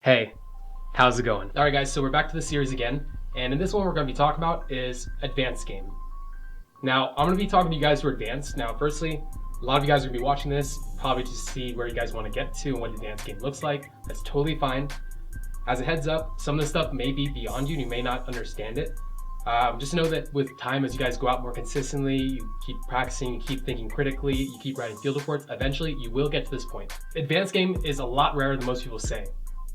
Hey, how's it going? All right, guys, so we're back to the series again, and in this one, we're going to be talking about is advanced game. Now, I'm going to be talking to you guys who are advanced. Now, firstly, a lot of you guys are going to be watching this probably to see where you guys want to get to and what advanced game looks like. That's totally fine. As a heads up, some of this stuff may be beyond you and you may not understand it. Just know that with time, as you guys go out more consistently, you keep practicing, you keep thinking critically, you keep writing field reports, eventually you will get to this point. Advanced game is a lot rarer than most people say.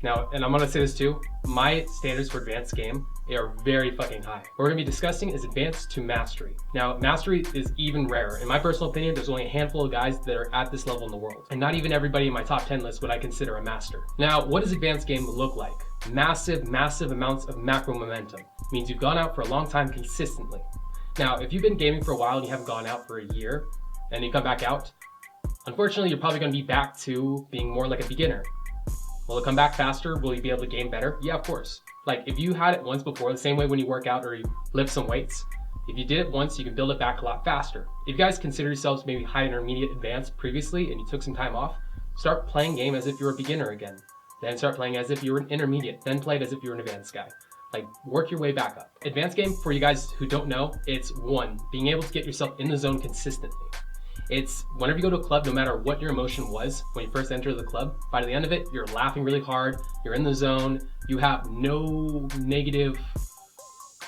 Now, and I'm gonna say this too, my standards for advanced game are very fucking high. What we're gonna be discussing is advanced to mastery. Now, mastery is even rarer. In my personal opinion, there's only a handful of guys that are at this level in the world. And not even everybody in my top 10 list would I consider a master. Now, what does advanced game look like? Massive amounts of macro momentum. Means you've gone out for a long time consistently. Now, if you've been gaming for a while and you haven't gone out for a year, and you come back out, unfortunately, you're probably gonna be back to being more like a beginner. Will it come back faster? Will you be able to game better? Yeah, of course. Like if you had it once before, the same way when you work out or you lift some weights, if you did it once, you can build it back a lot faster. If you guys consider yourselves maybe high intermediate advanced previously and you took some time off, start playing game as if you're a beginner again. Then start playing as if you were an intermediate, then play it as if you were an advanced guy. Like work your way back up. Advanced game, for you guys who don't know, it's one, being able to get yourself in the zone consistently. It's whenever you go to a club, no matter what your emotion was when you first enter the club, by the end of it, you're laughing really hard, you're in the zone, you have no negative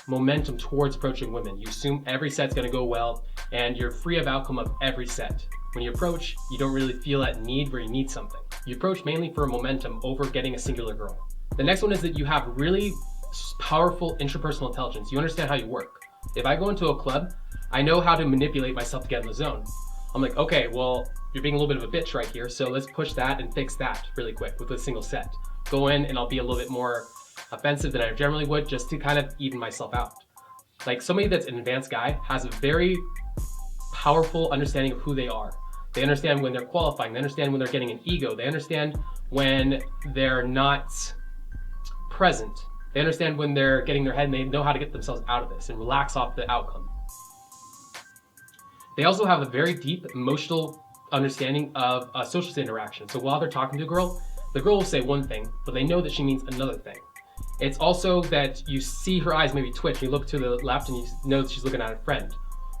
momentum towards approaching women. You assume every set's gonna go well, and you're free of outcome of every set. When you approach, you don't really feel that need where you need something. You approach mainly for momentum over getting a singular girl. The next one is that you have really powerful intrapersonal intelligence. You understand how you work. If I go into a club, I know how to manipulate myself to get in the zone. I'm like, okay, well, you're being a little bit of a bitch right here, so let's push that and fix that really quick with a single set. Go in and I'll be a little bit more offensive than I generally would just to kind of even myself out. Like somebody that's an advanced guy has a very powerful understanding of who they are. They understand when they're qualifying, they understand when they're getting an ego, they understand when they're not present. They understand when they're getting their head and they know how to get themselves out of this and relax off the outcome. They also have a very deep emotional understanding of social interaction. So while they're talking to a girl, the girl will say one thing, but they know that she means another thing. It's also that you see her eyes maybe twitch, you look to the left and you know that she's looking at a friend.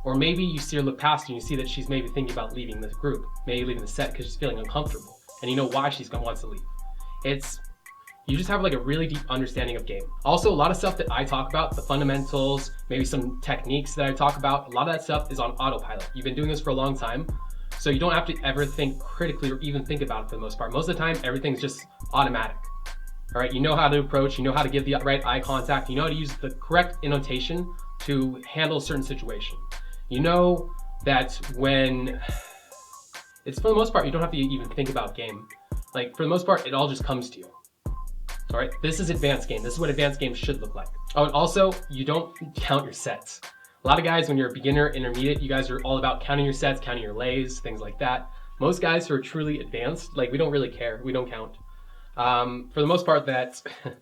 Or maybe you see her look past you and you see that she's maybe thinking about leaving the group, maybe leaving the set because she's feeling uncomfortable. And you know why she's gonna want to leave. You just have like a really deep understanding of game. Also, a lot of stuff that I talk about, the fundamentals, maybe some techniques that I talk about, a lot of that stuff is on autopilot. You've been doing this for a long time, so you don't have to ever think critically or even think about it for the most part. Most of the time, everything's just automatic. All right, you know how to approach, you know how to give the right eye contact, you know how to use the correct intonation to handle a certain situation. You know that when, it's for the most part, you don't have to even think about game. Like for the most part, it all just comes to you. All right, this is advanced game. This is what advanced game should look like. Oh, and also, you don't count your sets. A lot of guys, when you're a beginner, intermediate, you guys are all about counting your sets, counting your lays, things like that. Most guys who are truly advanced, like we don't really care, we don't count. For the most part, that if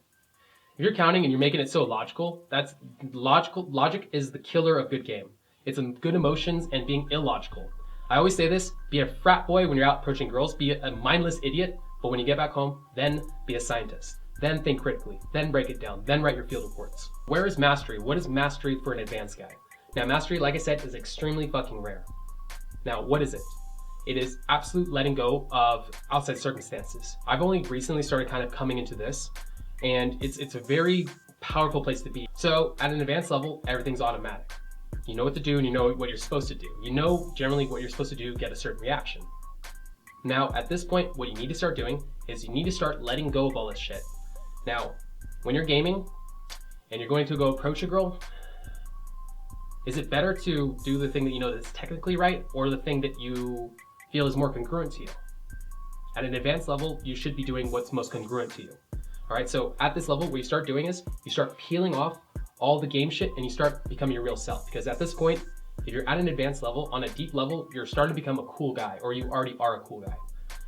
you're counting and you're making it so logical, that's logical. Logic is the killer of good game. It's good emotions and being illogical. I always say this, be a frat boy when you're out approaching girls, be a mindless idiot, but when you get back home, then be a scientist. Then think critically, then break it down, then write your field reports. Where is mastery? What is mastery for an advanced guy? Now, mastery, like I said, is extremely fucking rare. Now, what is it? It is absolute letting go of outside circumstances. I've only recently started kind of coming into this, and it's a very powerful place to be. So at an advanced level, everything's automatic. You know what to do and you know what you're supposed to do. You know generally what you're supposed to do, get a certain reaction. Now, at this point, what you need to start doing is you need to start letting go of all this shit. Now, when you're gaming and you're going to go approach a girl, is it better to do the thing that you know that's technically right or the thing that you feel is more congruent to you? At an advanced level, you should be doing what's most congruent to you. All right, so at this level, what you start doing is you start peeling off all the game shit and you start becoming your real self. Because at this point, if you're at an advanced level, on a deep level, you're starting to become a cool guy or you already are a cool guy.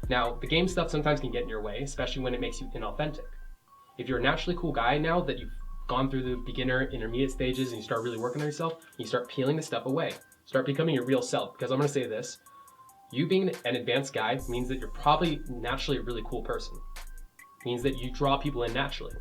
Now, the game stuff sometimes can get in your way, especially when it makes you inauthentic. If you're a naturally cool guy now that you've gone through the beginner, intermediate stages and you start really working on yourself, you start peeling the stuff away. Start becoming your real self. Because I'm gonna say this, you being an advanced guy means that you're probably naturally a really cool person. means that you draw people in naturally.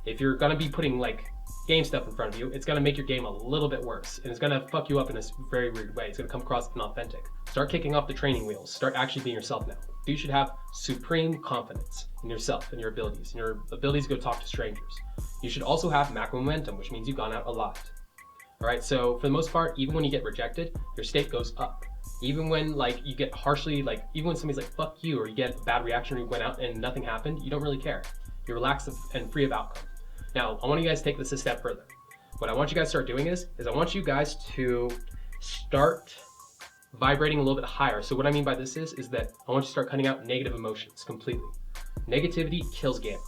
If you're gonna be putting like game stuff in front of you, it's gonna make your game a little bit worse, and it's gonna fuck you up in a very weird way. It's gonna come across inauthentic. Start kicking off the training wheels. Start actually being yourself now. You should have supreme confidence in yourself and your abilities, to go talk to strangers. You should also have macro momentum, which means you've gone out a lot. All right, so for the most part, even when you get rejected, your state goes up. Even when like you get harshly, like even when somebody's like, fuck you, or you get a bad reaction, or you went out and nothing happened, you don't really care. You're relaxed and free of outcome. Now, I want you guys to take this a step further. What I want you guys to start doing is I want you guys to start vibrating a little bit higher. So what I mean by this is that I want you to start cutting out negative emotions completely. Negativity kills game,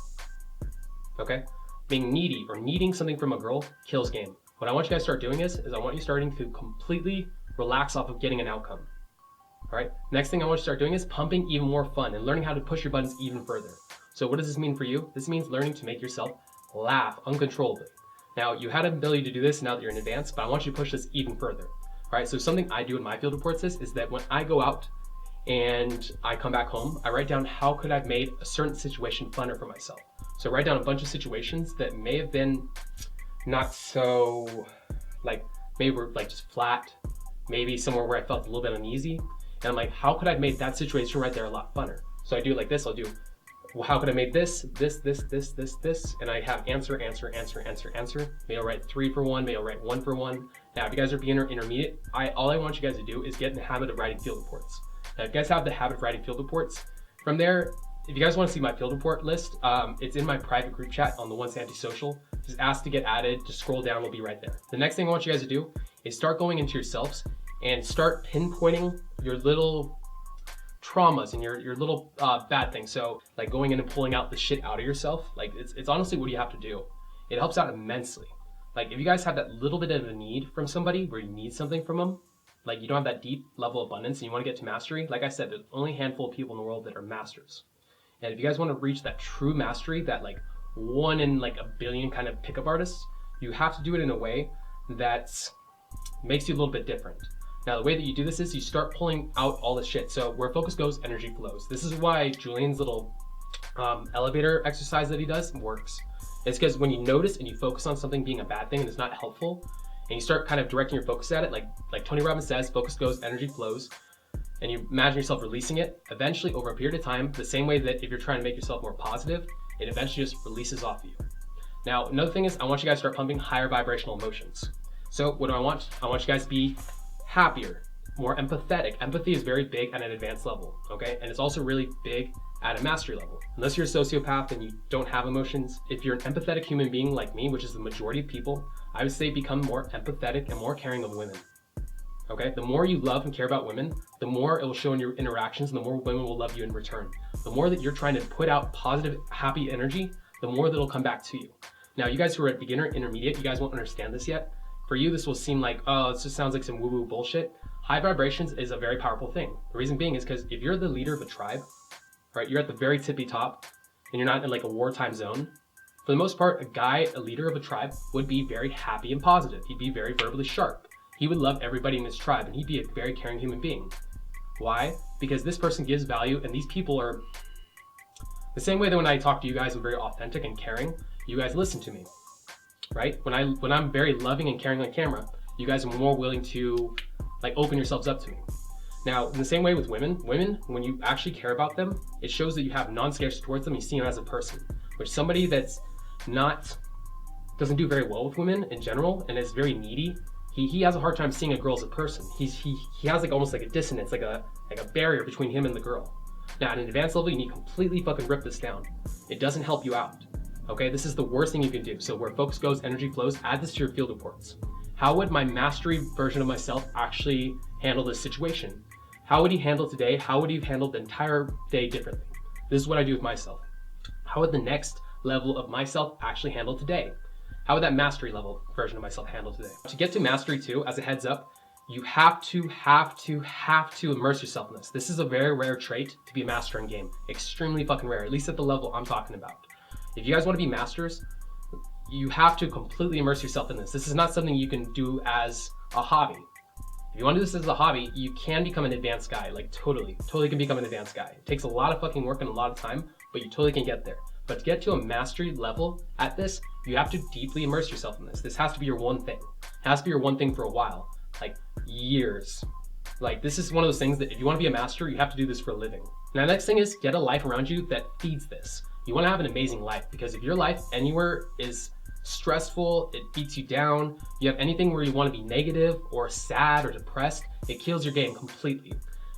okay? Being needy or needing something from a girl kills game. What I want you guys to start doing is I want you starting to completely relax off of getting an outcome, all right? Next thing I want you to start doing is pumping even more fun and learning how to push your buttons even further. So what does this mean for you? This means learning to make yourself laugh uncontrollably. Now, you had an ability to do this now that you're in advance, but I want you to push this even further. All right, so something I do in my field reports is that when I go out and I come back home, I write down how could I have made a certain situation funner for myself. So I write down a bunch of situations that may have been not so, like, maybe were like just flat, maybe somewhere where I felt a little bit uneasy. And I'm like, how could I have made that situation right there a lot funner? So I do like this, I'll do, well, how could I make this, and I have answer. Maybe I'll write 3 for 1, maybe I'll write 1 for 1. Now, if you guys are beginner, intermediate, all I want you guys to do is get in the habit of writing field reports. Now, if you guys have the habit of writing field reports, from there, if you guys want to see my field report list, it's in my private group chat on the Once Antisocial. Just ask to get added, just scroll down, it'll be right there. The next thing I want you guys to do is start going into yourselves and start pinpointing your little traumas and your little bad things. So like going in and pulling out the shit out of yourself, like it's honestly what you have to do. It helps out immensely. Like if you guys have that little bit of a need from somebody where you need something from them, like you don't have that deep level of abundance and you want to get to mastery, like I said, there's only a handful of people in the world that are masters. And if you guys want to reach that true mastery, that like 1 in like a billion kind of pickup artists, you have to do it in a way that makes you a little bit different. Now, the way that you do this is you start pulling out all the shit. So where focus goes, energy flows. This is why Julian's little elevator exercise that he does works. It's because when you notice and you focus on something being a bad thing and it's not helpful, and you start kind of directing your focus at it, like Tony Robbins says, focus goes, energy flows, and you imagine yourself releasing it, eventually over a period of time, the same way that if you're trying to make yourself more positive, it eventually just releases off you. Now, another thing is I want you guys to start pumping higher vibrational emotions. So what do I want? I want you guys to be happier, more empathetic. Empathy is very big at an advanced level, okay? And it's also really big at a mastery level. Unless you're a sociopath and you don't have emotions, if you're an empathetic human being like me, which is the majority of people, I would say become more empathetic and more caring of women, okay? The more you love and care about women, the more it will show in your interactions and the more women will love you in return. The more that you're trying to put out positive, happy energy, the more that'll come back to you. Now, you guys who are at beginner, intermediate, you guys won't understand this yet. For you, this will seem like, oh, this just sounds like some woo-woo bullshit. High vibrations is a very powerful thing. The reason being is because if you're the leader of a tribe, right, you're at the very tippy top and you're not in like a wartime zone, for the most part, a leader of a tribe would be very happy and positive. He'd be very verbally sharp. He would love everybody in his tribe and he'd be a very caring human being. Why? Because this person gives value and these people are the same way that when I talk to you guys, I'm very authentic and caring. You guys listen to me, right? When I'm very loving and caring on camera, you guys are more willing to like open yourselves up to me. Now, in the same way with women, when you actually care about them, it shows that you have non-scarcity towards them. You see them as a person, which somebody that's doesn't do very well with women in general and is very needy, he has a hard time seeing a girl as a person. He has like almost like a dissonance, like a barrier between him and the girl. Now, at an advanced level, you need to completely fucking rip this down. It doesn't help you out. Okay, this is the worst thing you can do. So where focus goes, energy flows, add this to your field reports. How would my mastery version of myself actually handle this situation? How would he handle today? How would he handle the entire day differently? This is what I do with myself. How would the next level of myself actually handle today? How would that mastery level version of myself handle today? To get to mastery 2, as a heads up, you have to immerse yourself in this. This is a very rare trait to be a master in game. Extremely fucking rare, at least at the level I'm talking about. If you guys want to be masters, you have to completely immerse yourself in this. This is not something you can do as a hobby. If you want to do this as a hobby, you can become an advanced guy, like totally can become an advanced guy. It takes a lot of fucking work and a lot of time, but you totally can get there. But to get to a mastery level at this, you have to deeply immerse yourself in this. This has to be your one thing. It has to be your one thing for a while, like years. Like, this is one of those things that if you want to be a master, you have to do this for a living. Now, the next thing is get a life around you that feeds this. You want to have an amazing life, because if your life anywhere is stressful, it beats you down, you have anything where you want to be negative or sad or depressed, it kills your game completely.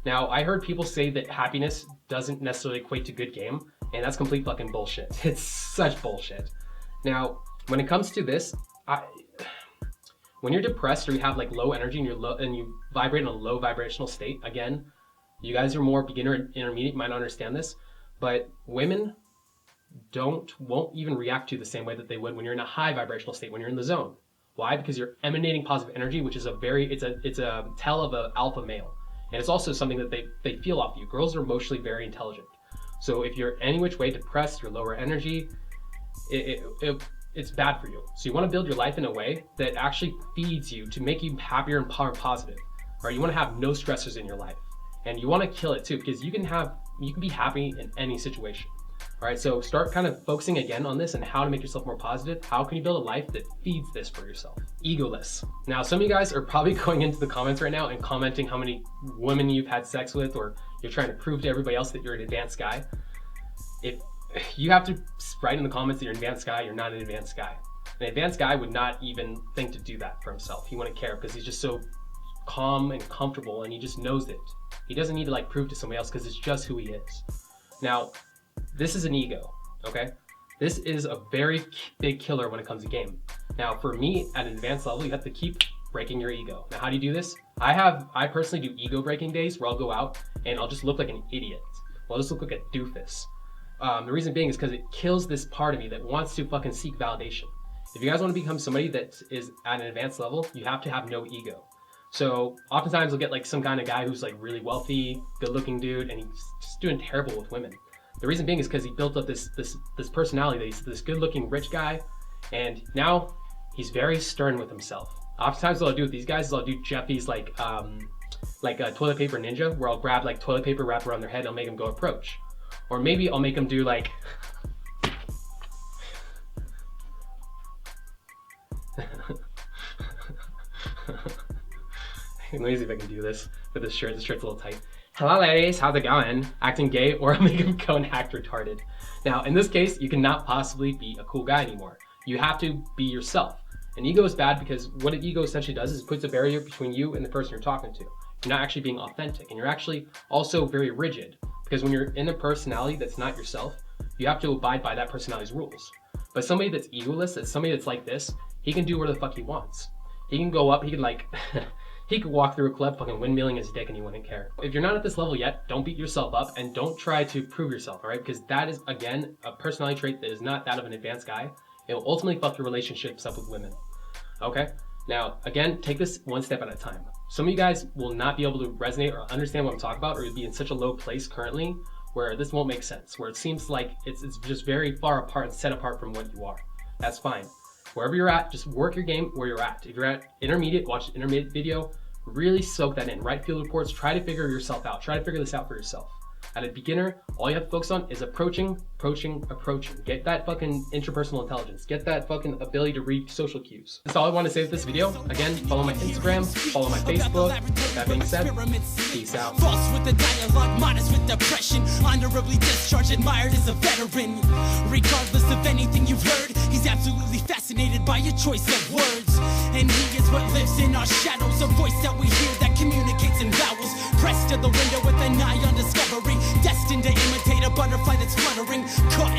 Now, I heard people say that happiness doesn't necessarily equate to good game, and that's complete fucking bullshit. It's such bullshit. Now, when it comes to this, when you're depressed or you have like low energy and you vibrate in a low vibrational state, again, you guys are more beginner and intermediate, might not understand this, but women won't even react to you the same way that they would when you're in a high vibrational state, when you're in the zone. Why? Because you're emanating positive energy, which is it's a tell of an alpha male. And it's also something that they feel off you. Girls are emotionally very intelligent. So if you're any which way depressed, you're lower energy, it's bad for you. So you want to build your life in a way that actually feeds you to make you happier and more positive. Or you want to have no stressors in your life. And you want to kill it too, because you can be happy in any situation. All right, so start kind of focusing again on this and how to make yourself more positive. How can you build a life that feeds this for yourself? Egoless. Now, some of you guys are probably going into the comments right now and commenting how many women you've had sex with, or you're trying to prove to everybody else that you're an advanced guy. If you have to write in the comments that you're an advanced guy, you're not an advanced guy. An advanced guy would not even think to do that for himself. He wouldn't care because he's just so calm and comfortable and he just knows it. He doesn't need to like prove to somebody else because it's just who he is. Now, this is an ego, okay? This is a very big killer when it comes to game. Now, for me, at an advanced level, you have to keep breaking your ego. Now, how do you do this? I personally do ego breaking days where I'll go out and I'll just look like an idiot. I'll just look like a doofus. The reason being is because it kills this part of me that wants to fucking seek validation. If you guys want to become somebody that is at an advanced level, you have to have no ego. So oftentimes you'll get like some kind of guy who's like really wealthy, good looking dude, and he's just doing terrible with women. The reason being is because he built up this personality that he's this good looking rich guy, and now he's very stern with himself. Oftentimes what I'll do with these guys is I'll do Jeffy's like a toilet paper ninja, where I'll grab like toilet paper, wrap around their head, and I'll make them go approach. Or maybe I'll make them do like let me see if I can do this with this shirt. This shirt's a little tight. Hello ladies, how's it going? Acting gay, or I'll make them go and act retarded. Now, in this case, you cannot possibly be a cool guy anymore. You have to be yourself. And ego is bad because what an ego essentially does is it puts a barrier between you and the person you're talking to. You're not actually being authentic, and you're actually also very rigid. Because when you're in a personality that's not yourself, you have to abide by that personality's rules. But somebody that's egoless, that's somebody that's like this, he can do whatever the fuck he wants. He can go up, he can like, he could walk through a club fucking windmilling his dick and he wouldn't care. If you're not at this level yet, don't beat yourself up and don't try to prove yourself, all right? Because that is, again, a personality trait that is not that of an advanced guy. It will ultimately fuck your relationships up with women, okay? Now, again, take this one step at a time. Some of you guys will not be able to resonate or understand what I'm talking about, or you'll be in such a low place currently where this won't make sense, where it seems like it's just very far apart and set apart from what you are. That's fine. Wherever you're at, just work your game where you're at. If you're at intermediate, watch the intermediate video, really soak that in, write field reports, try to figure yourself out, try to figure this out for yourself. At a beginner, all you have to focus on is approaching. Get that fucking interpersonal intelligence. Get that fucking ability to read social cues. That's all I want to say with this video. Again, follow my Instagram, follow my Facebook. That being said, peace out. False with the dialogue, modest with depression, honorably discharged, admired as a veteran. Regardless of anything you've heard, he's absolutely fascinated by your choice of words. And he is what lives in our shadows, a voice that we hear that communicates in vowels. Pressed to the window with an eye on discovery, destined to imitate a butterfly that's fluttering, caught